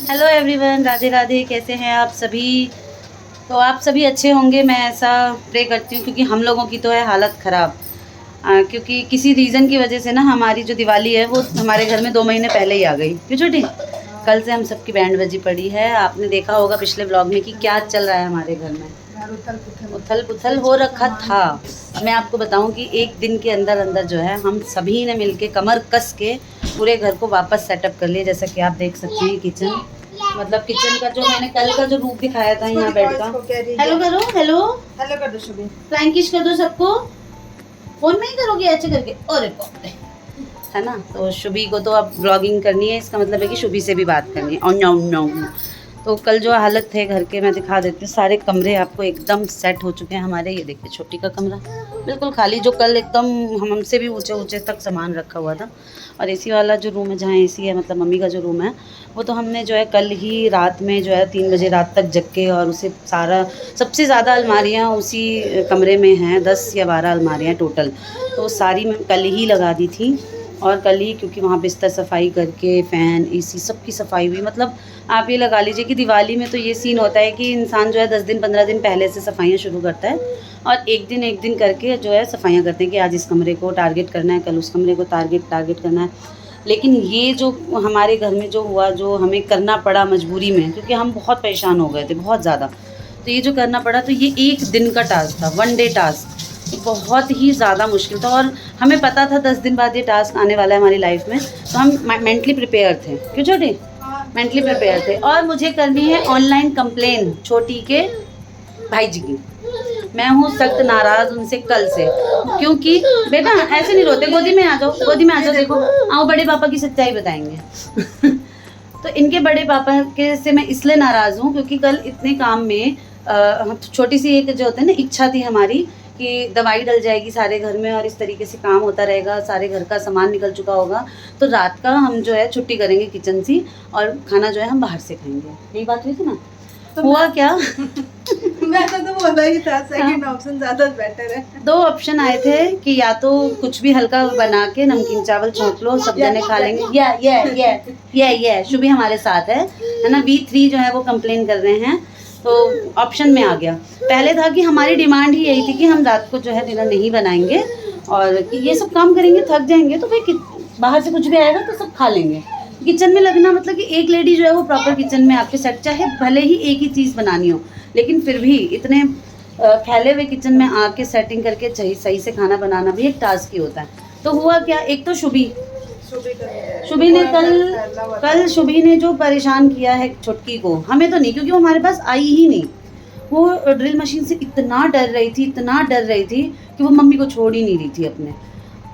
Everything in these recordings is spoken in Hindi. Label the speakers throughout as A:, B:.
A: Hello everyone, Radhe Radhe. कैसे हैं आप सभी? तो आप सभी अच्छे होंगे, मैं ऐसा प्रे करती हूँ, क्योंकि हम लोगों की तो है हालत ख़राब। क्योंकि किसी रीज़न की वजह से ना हमारी जो दिवाली है वो हमारे घर में 2 महीने पहले ही आ गई। क्यों छोटी? कल से हम सबकी बैंड बजी पड़ी है। आपने देखा होगा पिछले ब्लॉग में कि क्या चल रहा है हमारे घर में। उथल पुथल हो रखा था। मैं आपको बताऊं कि एक दिन के अंदर अंदर जो है हम सभी ने मिलके कमर कस के पूरे घर को वापस सेटअप कर लिया। जैसा कि आप देख सकते हैं किचन, मतलब किचन का जो मैंने कल का जो रूप दिखाया था यहाँ बेड का। हेलो करो, हेलो
B: हेलो कर दो शुभी।
A: फ्लाइंग किस कर दो सबको। फोन में ही करोगे ऐसे करके? अरे बाप रे, है ना। तो शुभी को तो अब ब्लॉगिंग करनी है, इसका मतलब है कि शुभी से भी बात करनी है। और नो। तो कल जो हालत थे घर के, मैं दिखा देती हूँ। सारे कमरे आपको एकदम सेट हो चुके हैं हमारे। ये देखिए छोटी का कमरा बिल्कुल खाली, जो कल एकदम हमसे भी ऊंचे ऊंचे तक सामान रखा हुआ था। और एसी वाला जो रूम है, जहाँ एसी है, मतलब मम्मी का जो रूम है, वो तो हमने जो है कल ही रात में जो है 3 बजे रात तक जग के, और उसे सारा, सबसे ज़्यादा अलमारियाँ उसी कमरे में हैं, 10 या 12 अलमारियाँ टोटल। तो सारी मैं कल ही लगा दी थी। और कल ही, क्योंकि वहाँ बिस्तर सफाई करके फ़ैन एसी सबकी सफाई हुई। मतलब आप ये लगा लीजिए कि दिवाली में तो ये सीन होता है कि इंसान जो है 10 दिन 15 दिन पहले से सफाइयाँ शुरू करता है, और एक दिन करके जो है सफाइयाँ करते हैं कि आज इस कमरे को टारगेट करना है, कल उस कमरे को टारगेट करना है। लेकिन ये जो हमारे घर में जो हुआ, जो हमें करना पड़ा मजबूरी में, क्योंकि हम बहुत परेशान हो गए थे, बहुत ज़्यादा। तो ये जो करना पड़ा, तो ये एक दिन का टास्क था, 1 डे टास्क। बहुत ही ज़्यादा मुश्किल था, और हमें पता था 10 दिन बाद ये टास्क आने वाला है हमारी लाइफ में। तो हम मेंटली प्रिपेयर थे। क्यों छोटी? मेंटली प्रिपेयर थे। और मुझे करनी है ऑनलाइन कंप्लेन छोटी के भाई जी की। मैं हूँ सख्त नाराज़ उनसे कल से, क्योंकि बेटा ऐसे नहीं रोते, गोदी में आ जाओ, गोदी में आ जाओ। देखो, आओ बड़े पापा की सच्चाई बताएंगे। तो इनके बड़े पापा के से मैं इसलिए नाराज़ हूँ, क्योंकि कल इतने काम में छोटी सी एक जो होता है ना, इच्छा थी हमारी कि दवाई डल जाएगी सारे घर में, और इस तरीके से काम होता रहेगा, सारे घर का सामान निकल चुका होगा, तो रात का हम जो है छुट्टी करेंगे किचन से, और खाना जो है हम बाहर से खाएंगे। यही बात हुई थी ना? तो हुआ क्या?
B: मैंने तो बोला ही था सेकंड ऑप्शन ज्यादा बेटर है।
A: 2 ऑप्शन आए थे कि या तो कुछ भी हल्का बना के नमकीन चावल छोंक लो, सब जने खा लेंगे। ये शुभी हमारे साथ है ना। V3 जो है वो कंप्लेन कर रहे हैं, तो ऑप्शन में आ गया। पहले था कि हमारी डिमांड ही यही थी कि हम रात को जो है डिनर नहीं बनाएंगे, और कि ये सब काम करेंगे थक जाएंगे, तो भाई बाहर से कुछ भी आएगा तो सब खा लेंगे। किचन में लगना मतलब कि एक लेडी जो है वो प्रॉपर किचन में आपके सेट, चाहे भले ही एक ही चीज़ बनानी हो, लेकिन फिर भी इतने फैले हुए किचन में आके सेटिंग करके सही से खाना बनाना भी एक टास्क ही होता है। तो हुआ क्या, एक तो शुभी ने कल शुभी ने जो परेशान किया है छुटकी को, हमें तो नहीं, क्योंकि वो हमारे पास आई ही नहीं। वो ड्रिल मशीन से इतना डर रही थी कि वो मम्मी को छोड़ ही नहीं रही थी अपने।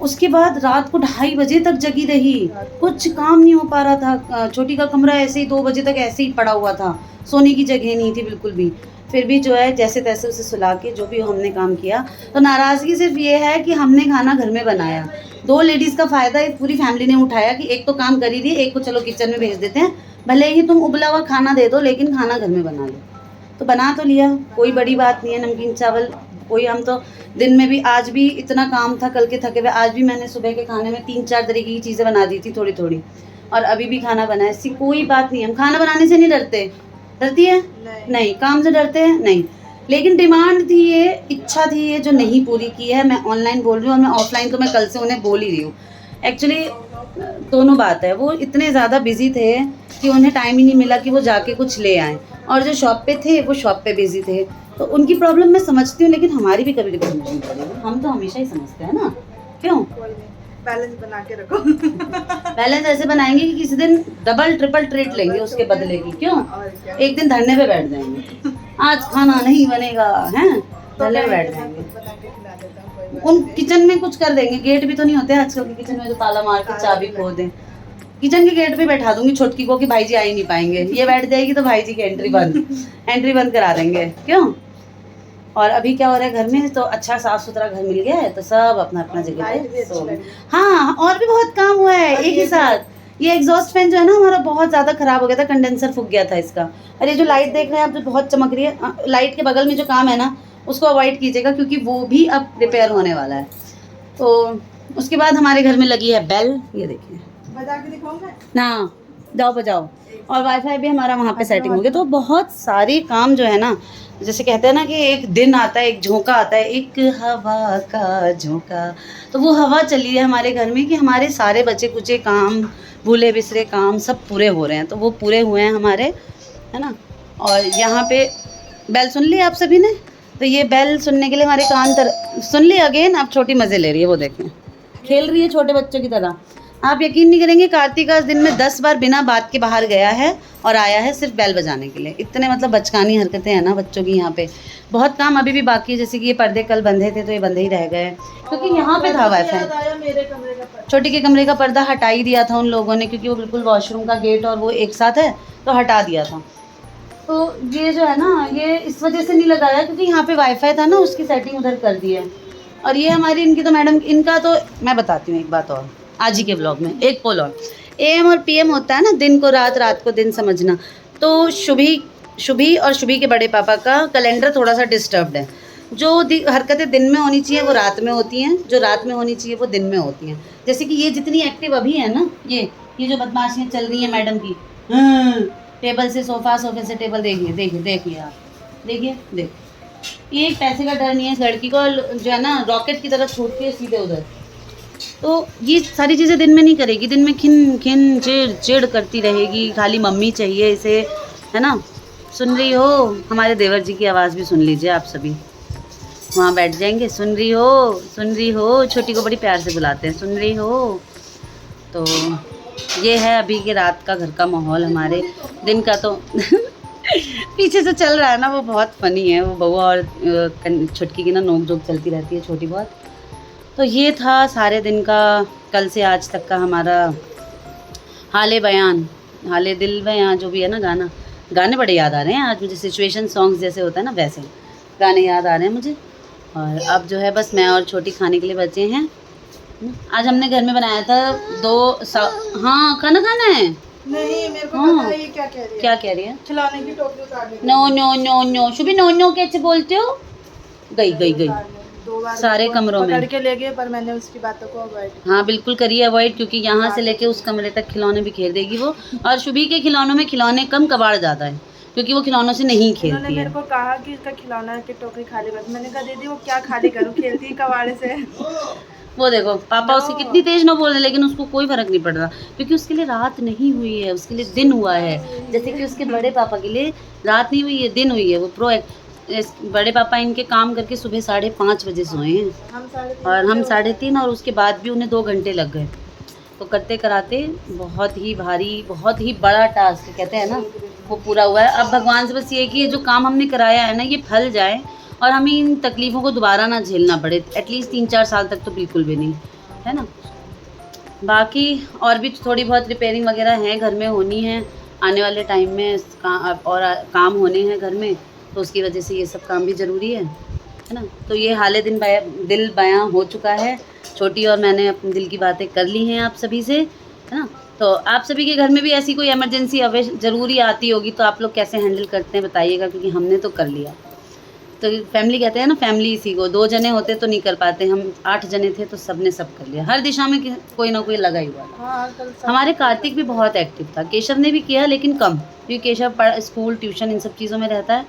A: उसके बाद रात को 2:30 बजे तक जगी रही, कुछ काम नहीं हो पा रहा था। छोटी का कमरा ऐसे ही 2 बजे तक ऐसे ही पड़ा हुआ था, सोने की जगह नहीं थी बिल्कुल भी। फिर भी जो है जैसे तैसे उसे सुला के जो भी हमने काम किया। तो नाराज़गी सिर्फ ये है कि हमने खाना घर में बनाया। 2 लेडीज़ का फ़ायदा एक पूरी फैमिली ने उठाया कि एक तो काम कर ही रही है, एक को चलो किचन में भेज देते हैं, भले ही तुम उबला हुआ खाना दे दो, लेकिन खाना घर में बना लो। तो बना तो लिया, कोई बड़ी बात नहीं है। नमकीन चावल कोई, हम तो दिन में भी, आज भी इतना काम था कल के थके हुए, आज भी मैंने सुबह के खाने में 3-4 तरीके की चीज़ें बना दी थी थोड़ी, और अभी भी खाना बनाया। ऐसी कोई बात नहीं है, हम खाना बनाने से नहीं डरते। डरती है? नहीं। काम से डरते हैं? नहीं। लेकिन डिमांड थी ये, इच्छा थी ये, जो नहीं पूरी की है। मैं ऑनलाइन बोल रही हूँ, और मैं ऑफलाइन तो मैं कल से उन्हें बोल ही रही हूँ। एक्चुअली दोनों बात है, वो इतने ज़्यादा बिजी थे कि उन्हें टाइम ही नहीं मिला कि वो जाके कुछ ले आएँ, और जो शॉप पे थे वो शॉप पे बिजी थे। तो उनकी प्रॉब्लम मैं समझती हूँ, लेकिन हमारी भी कभी कभी समझनी पड़ेगी। हम तो हमेशा ही समझते हैं ना, क्यों?
B: बैलेंस बना के रखो।
A: बैलेंस ऐसे बनाएंगे कि किसी दिन डबल ट्रिपल ट्रीट लेंगे उसके बदले की, क्यों? एक दिन धरने पे बैठ जाएंगे, आज खाना नहीं बनेगा, हैं, धरने पे बैठ जाएंगे। उन किचन में कुछ कर देंगे। गेट भी तो नहीं होते आजकल के किचन में जो ताला मार के चाबी खो दें। किचन के गेट पे बैठा दूंगी छोटकी को कि भाई जी आ ही नहीं पाएंगे, ये बैठ जाएगी तो भाई जी की एंट्री बंद करा देंगे, क्यों? और अभी क्या हो रहा है घर में, तो अच्छा साफ सुथरा घर मिल गया है, तो सब अपना अपना जगह पे सो गए। हाँ, और भी बहुत काम हुआ है एक ही साथ। ये एग्जॉस्ट फैन जो है ना हमारा, बहुत ज़्यादा ख़राब हो गया था, कंडेंसर फूक गया था इसका। और ये जो लाइट देख रहे हैं आप, जो बहुत चमक रही है, लाइट के बगल में जो काम है ना, उसको अवॉइड कीजिएगा, क्योंकि वो भी अब रिपेयर होने वाला है। तो उसके बाद हमारे घर में लगी है बेल, ये देखिए
B: बजा के दिखाऊं मैं?
A: ना। जाओ बजाओ। और वाईफाई भी हमारा वहाँ पे सेटिंग हो गया। तो बहुत सारे काम जो है ना, जैसे कहते हैं ना कि एक दिन आता है, एक झोंका आता है, एक हवा का झोंका, तो वो हवा चली है हमारे घर में कि हमारे सारे बचे कुचे काम, भूले बिसरे काम सब पूरे हो रहे हैं। तो वो पूरे हुए हैं हमारे, है ना। और यहाँ पे बेल सुन ली आप सभी ने, तो ये बेल सुनने के लिए हमारे कान सुन ली अगेन। अब छोटी मज़े ले रही है, वो देखें खेल रही है छोटे बच्चों की तरह। आप यकीन नहीं करेंगे, कार्तिक आज दिन में 10 बार बिना बात के बाहर गया है और आया है सिर्फ बेल बजाने के लिए। इतने मतलब बचकानी हरकतें हैं ना बच्चों की। यहाँ पे बहुत काम अभी भी बाकी है, जैसे कि ये पर्दे कल बंधे थे तो ये बंधे ही रह गए, क्योंकि यहाँ पे था वाईफाई। छोटी के कमरे का पर्दा हटा ही दिया था उन लोगों ने, क्योंकि वो बिल्कुल वॉशरूम का गेट और वो एक साथ है, तो हटा दिया था। तो ये जो है ना, ये इस वजह से नहीं लगाया क्योंकि यहाँ पे वाईफाई था ना, उसकी सेटिंग उधर कर दी है। और ये हमारी इनकी तो मैडम, इनका तो मैं बताती हूँ एक बात और आज ही के ब्लॉग में, एक पोल और AM और PM होता है ना, दिन को रात, रात को दिन समझना। तो शुभी और शुभी के बड़े पापा का कैलेंडर थोड़ा सा डिस्टर्ब्ड है। जो हरकतें दिन में होनी चाहिए वो रात में होती हैं, जो रात में होनी चाहिए वो दिन में होती हैं। जैसे कि ये जितनी एक्टिव अभी है ना, ये जो बदमाशियाँ चल रही हैं मैडम की, टेबल से सोफ़ा, सोफे से टेबल, देखिए आप, देखिए ये एक पैसे का डर नहीं है इस लड़की को, जो है ना रॉकेट की तरह छूटती है सीधे उधर। तो ये सारी चीज़ें दिन में नहीं करेगी, दिन में खिन खिन चिड़ करती रहेगी, खाली मम्मी चाहिए इसे, है ना। सुन रही हो, हमारे देवर जी की आवाज़ भी सुन लीजिए आप सभी, वहाँ बैठ जाएंगे। सुन रही हो, छोटी को बड़ी प्यार से बुलाते हैं, सुन रही हो। तो ये है अभी के रात का घर का माहौल। हमारे दिन का तो पीछे से चल रहा है ना, वो बहुत फ़नी है, वो बउआ और छुटकी की ना नोक झोंक चलती रहती है छोटी बहुत। तो ये था सारे दिन का, कल से आज तक का हमारा हाले दिल बयां, जो भी है ना गाने बड़े याद आ रहे हैं आज मुझे। सिचुएशन सॉन्ग्स जैसे होता है ना, वैसे गाने याद आ रहे हैं मुझे। और अब जो है बस मैं और छोटी खाने के लिए बचे हैं। आज हमने घर में बनाया था हाँ, खाना खाना है।
B: नहीं, मेरे को पता है ये क्या कह रही है। खिलाने की टोकरी उतार दे।
A: नो शुभी, नो कैसे बोलते हो। गई सारे कमरों में
B: पकड़ के ले गए, पर मैंने उसकी बातों को अवॉइड।
A: हाँ बिल्कुल करिए अवॉइड, क्योंकि यहाँ से लेके उस कमरे तक खिलौने बिखेर देगी वो। और शुभी के खिलौनों में खिलौने कम, कबाड़ ज़्यादा है, क्योंकि वो खिलौनों से नहीं खेलती है।
B: मेरे को कहा कि इसका खिलौना की टोकरी खाली कर, मैंने कहा दीदी वो क्या खाली करूँ, खेलती है कबाड़े से।
A: वो देखो पापा उसकी कितनी तेज ना बोल रहे, लेकिन उसको कोई फर्क नहीं पड़ रहा, क्योंकि उसके लिए रात नहीं हुई है, उसके लिए दिन हुआ है। जैसे कि उसके बड़े पापा के लिए रात नहीं हुई है, दिन हुई है। वो बड़े पापा इनके काम करके सुबह 5:30 बजे सोए हैं और हम 3:30, और उसके बाद भी उन्हें 2 घंटे लग गए। तो करते कराते बहुत ही भारी, बहुत ही बड़ा टास्क कहते हैं ना, वो पूरा हुआ है। अब भगवान से बस ये कि जो काम हमने कराया है ना, ये फल जाए और हमें इन तकलीफ़ों को दोबारा ना झेलना पड़े। एटलीस्ट 3-4 साल तक तो बिल्कुल भी नहीं, है ना। बाकी और भी थोड़ी बहुत रिपेयरिंग वगैरह हैं घर में, होनी है आने वाले टाइम में, और काम होने हैं घर में, तो उसकी वजह से ये सब काम भी ज़रूरी है ना। तो ये हाले दिल बयां हो चुका है। छोटी और मैंने अपने दिल की बातें कर ली हैं आप सभी से, है ना। तो आप सभी के घर में भी ऐसी कोई इमरजेंसी ज़रूरी आती होगी, तो आप लोग कैसे हैंडल करते हैं बताइएगा, क्योंकि हमने तो कर लिया। तो फैमिली कहते हैं ना, फैमिली इसी को, 2 जने होते तो नहीं कर पाते, हम 8 जने थे तो सब ने सब कर लिया। हर दिशा में कोई ना कोई लगा ही हुआ था। हमारे कार्तिक भी बहुत एक्टिव था, केशव ने भी किया लेकिन कम, क्योंकि केशव स्कूल ट्यूशन इन सब चीज़ों में रहता है,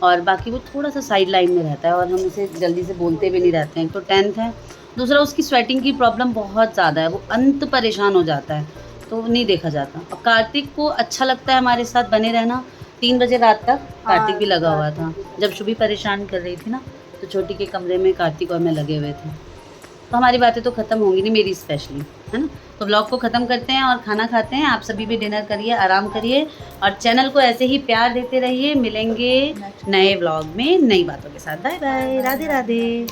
A: और बाकी वो थोड़ा सा साइड लाइन में रहता है, और हम उसे जल्दी से बोलते भी नहीं रहते हैं। तो 10th है, दूसरा उसकी स्वेटिंग की प्रॉब्लम बहुत ज़्यादा है, वो अंत परेशान हो जाता है, तो नहीं देखा जाता। और कार्तिक को अच्छा लगता है हमारे साथ बने रहना। 3 बजे रात तक कार्तिक भी लगा हुआ था, जब शुभी परेशान कर रही थी ना, तो छोटी के कमरे में कार्तिक और मैं लगे हुए थे। तो हमारी बातें तो ख़त्म होंगी नहीं, मेरी स्पेशली, है ना। तो व्लॉग को ख़त्म करते हैं और खाना खाते हैं। आप सभी भी डिनर करिए, आराम करिए, और चैनल को ऐसे ही प्यार देते रहिए। मिलेंगे नए व्लॉग में नई बातों के साथ। Bye bye, Radhe Radhe.